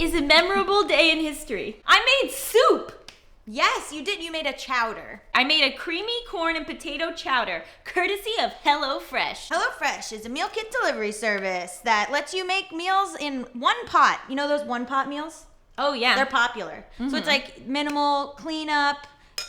is a memorable day in history. I made soup. Yes, you did. You made a chowder. I made a creamy corn and potato chowder, courtesy of HelloFresh. HelloFresh is a meal kit delivery service that lets you make meals in one pot. You know those one pot meals? Oh, yeah. They're popular. So it's like minimal cleanup.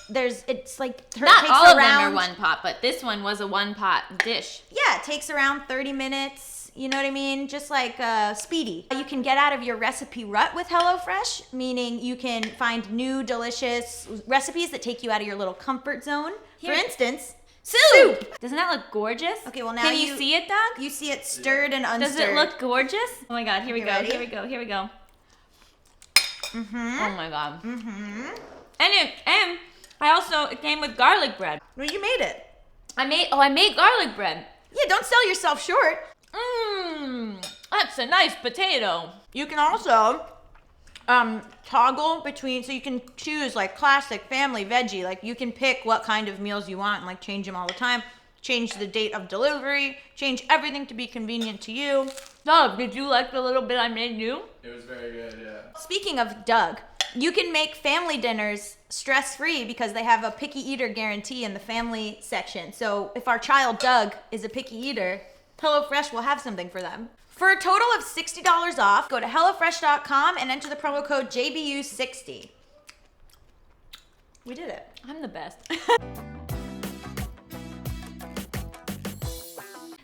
It's like Not all of them are one pot, but this one was a one pot dish. Yeah, it takes around 30 minutes. You know what I mean? Just like speedy. You can get out of your recipe rut with HelloFresh, meaning you can find new delicious recipes that take you out of your little comfort zone. Here. For instance, Soup! Doesn't that look gorgeous? Okay, well now Can you see it, Doug? You see it stirred and unstirred. Does it look gorgeous? Oh my god, here we go, ready? here we go, here we go. Mm-hmm. Oh my god. Mm-hmm. And it came with garlic bread. Well, you made it. I made garlic bread. Yeah, don't sell yourself short. That's a nice potato. You can also toggle between, so you can choose like classic, family, veggie. Like you can pick what kind of meals you want and like change them all the time. Change the date of delivery. Change everything to be convenient to you. Doug, did you like the little bit I made you? It was very good, yeah. Speaking of Doug, you can make family dinners stress-free because they have a picky eater guarantee in the family section. So if our child Doug is a picky eater, HelloFresh will have something for them. For a total of $60 off, go to HelloFresh.com and enter the promo code JBU60. We did it. I'm the best.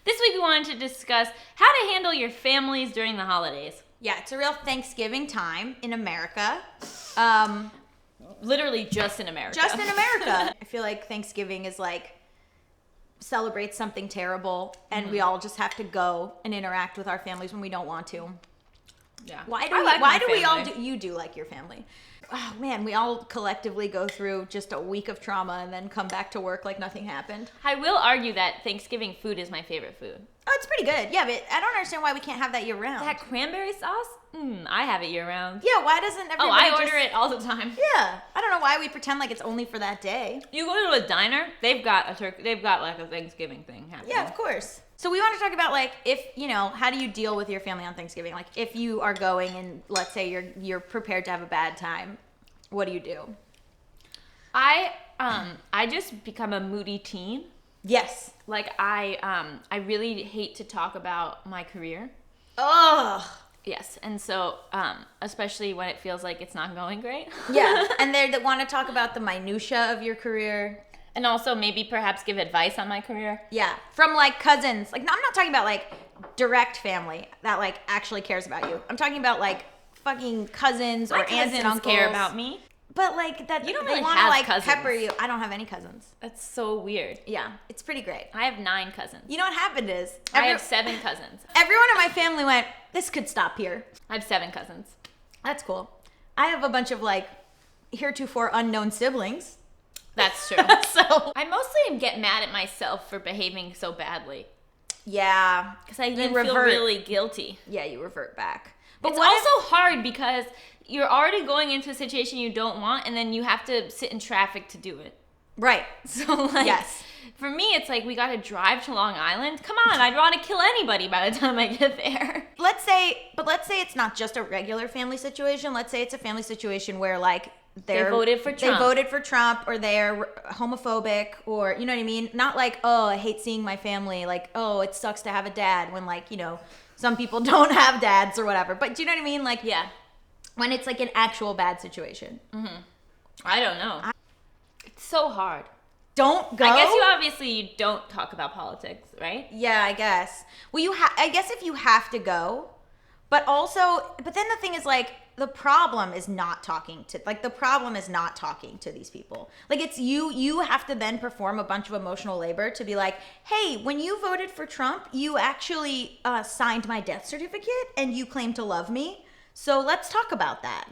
This week we wanted to discuss how to handle your families during the holidays. Yeah, it's a real Thanksgiving time in America. Literally just in America. Just in America. I feel like Thanksgiving is like celebrates something terrible and we all just have to go and interact with our families when we don't want to. Yeah. Why do we all do you do like your family? Oh man, we all collectively go through just a week of trauma and then come back to work like nothing happened. I will argue that Thanksgiving food is my favorite food. Oh, it's pretty good. Yeah, but I don't understand why we can't have that year round. That cranberry sauce? I have it year round. Yeah, why doesn't everybody I order it all the time. Yeah, I don't know why we pretend like it's only for that day. You go to a diner, they've got like a Thanksgiving thing happening. Yeah, of course. So we want to talk about like if, how do you deal with your family on Thanksgiving? Like if you are going and let's say you're prepared to have a bad time, what do you do? I just become a moody teen. Yes. Like I really hate to talk about my career. Ugh. Yes, and so especially when it feels like it's not going great. Yeah, and they want to talk about the minutia of your career. And also maybe perhaps give advice on my career. Yeah, from like cousins. Like I'm not talking about like direct family that like actually cares about you. I'm talking about like fucking cousins or aunts and uncles care about me. But like that, you don't they really want to have like cousins. pepper you. I don't have any cousins. That's so weird. Yeah, it's pretty great. I have 9 cousins. You know what happened is I have 7 cousins. Everyone in my family went, this could stop here. I have 7 cousins. That's cool. I have a bunch of like heretofore unknown siblings. That's true. So I mostly get mad at myself for behaving so badly. Yeah, Because I then feel really guilty. Yeah, you revert back. But it's also hard because you're already going into a situation you don't want, and then you have to sit in traffic to do it. Right. So, like, yes. For me, it's like we got to drive to Long Island. Come on, I'd want to kill anybody by the time I get there. Let's say it's not just a regular family situation. Let's say it's a family situation where, like, they voted for Trump or they're homophobic or, you know what I mean? Not like, oh, I hate seeing my family. Like, oh, it sucks to have a dad when, like, some people don't have dads or whatever. But do you know what I mean? Like, yeah. When it's like an actual bad situation. Mm-hmm. I don't know. It's so hard. Don't go. I guess you don't talk about politics, right? Yeah, I guess. Well, I guess if you have to go, but then the thing is like the problem is not talking to these people. Like it's you have to then perform a bunch of emotional labor to be like, hey, when you voted for Trump, you actually signed my death certificate and you claim to love me. So let's talk about that.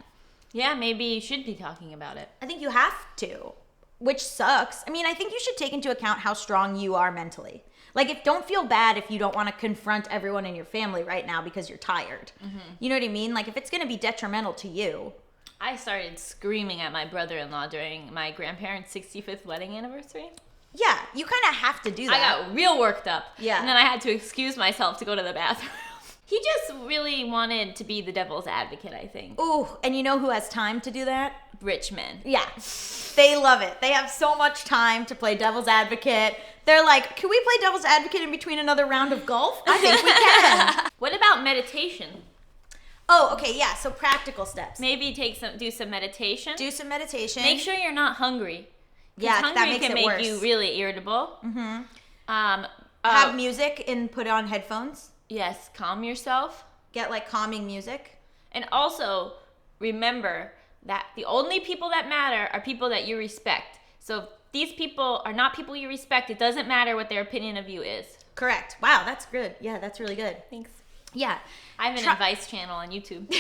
Yeah, maybe you should be talking about it. I think you have to, which sucks. I mean, I think you should take into account how strong you are mentally. Like, don't feel bad if you don't want to confront everyone in your family right now because you're tired. Mm-hmm. You know what I mean? Like, if it's going to be detrimental to you. I started screaming at my brother-in-law during my grandparents' 65th wedding anniversary. Yeah, you kind of have to do that. I got real worked up. Yeah. And then I had to excuse myself to go to the bathroom. He just really wanted to be the devil's advocate, I think. Ooh, and you know who has time to do that? Rich men. Yeah. They love it. They have so much time to play devil's advocate. They're like, can we play devil's advocate in between another round of golf? I think we can. What about meditation? Oh, okay, yeah. So practical steps. Maybe do some meditation. Do some meditation. Make sure you're not hungry. Yeah, hungry that makes can it make worse. you really irritable. Have music and put on headphones. Yes, calm yourself. Get like calming music. And also remember that the only people that matter are people that you respect. So if these people are not people you respect, it doesn't matter what their opinion of you is. Correct. Wow, that's good. Yeah, that's really good. Thanks. Yeah. I have an advice channel on YouTube.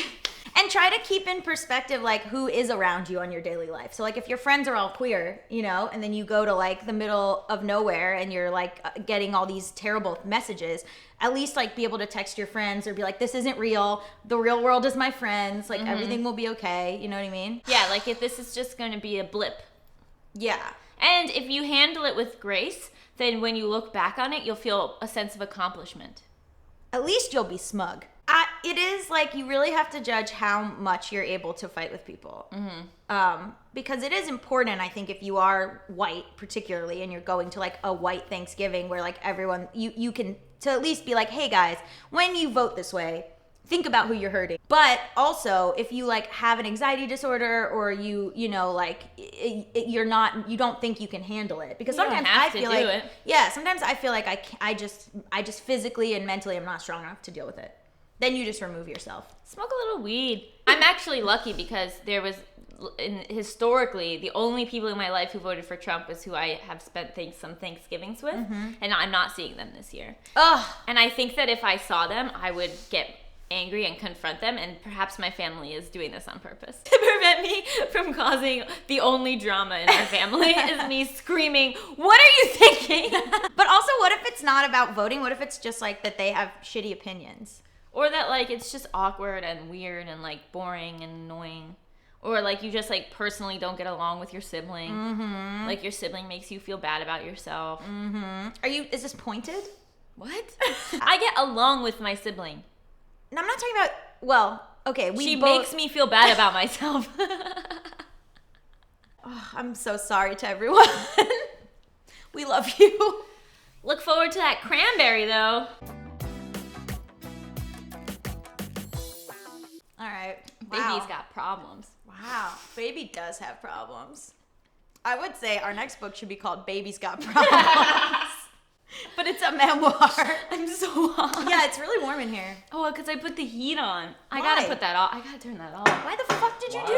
And try to keep in perspective, like, who is around you on your daily life. So, like, if your friends are all queer, you know, and then you go to, like, the middle of nowhere and you're, like, getting all these terrible messages, at least, like, be able to text your friends or be like, this isn't real. The real world is my friends. Like, everything will be okay. You know what I mean? Yeah, like, if this is just going to be a blip. Yeah. And if you handle it with grace, then when you look back on it, you'll feel a sense of accomplishment. At least you'll be smug. It is like you really have to judge how much you're able to fight with people. Because it is important, I think, if you are white particularly and you're going to like a white Thanksgiving where like everyone, you can to at least be like, hey guys, when you vote this way, think about who you're hurting. But also if you like have an anxiety disorder or you know, like you don't think you can handle it. Because sometimes I feel like, yeah, sometimes I feel like I just physically and mentally am not strong enough to deal with it. Then you just remove yourself. Smoke a little weed. I'm actually lucky because there was, historically, the only people in my life who voted for Trump is who I have spent some Thanksgivings with, and I'm not seeing them this year. Ugh. And I think that if I saw them, I would get angry and confront them, and perhaps my family is doing this on purpose to prevent me from causing the only drama in our family is me screaming, what are you thinking? But also, what if it's not about voting? What if it's just like that they have shitty opinions? Or that, like, it's just awkward and weird and, like, boring and annoying. Or, like, you just, like, personally don't get along with your sibling. Like, your sibling makes you feel bad about yourself. Is this pointed? What? I get along with my sibling. And I'm not talking about, well, okay. She makes me feel bad about myself. Oh, I'm so sorry to everyone. We love you. Look forward to that cranberry, though. All right. Baby's got problems. Wow. Baby does have problems. I would say our next book should be called Baby's Got Problems. But it's a memoir. I'm so hot. Yeah, it's really warm in here. Oh, because I put the heat on. I Why? gotta put that off. I gotta turn that off. Why the fuck did you do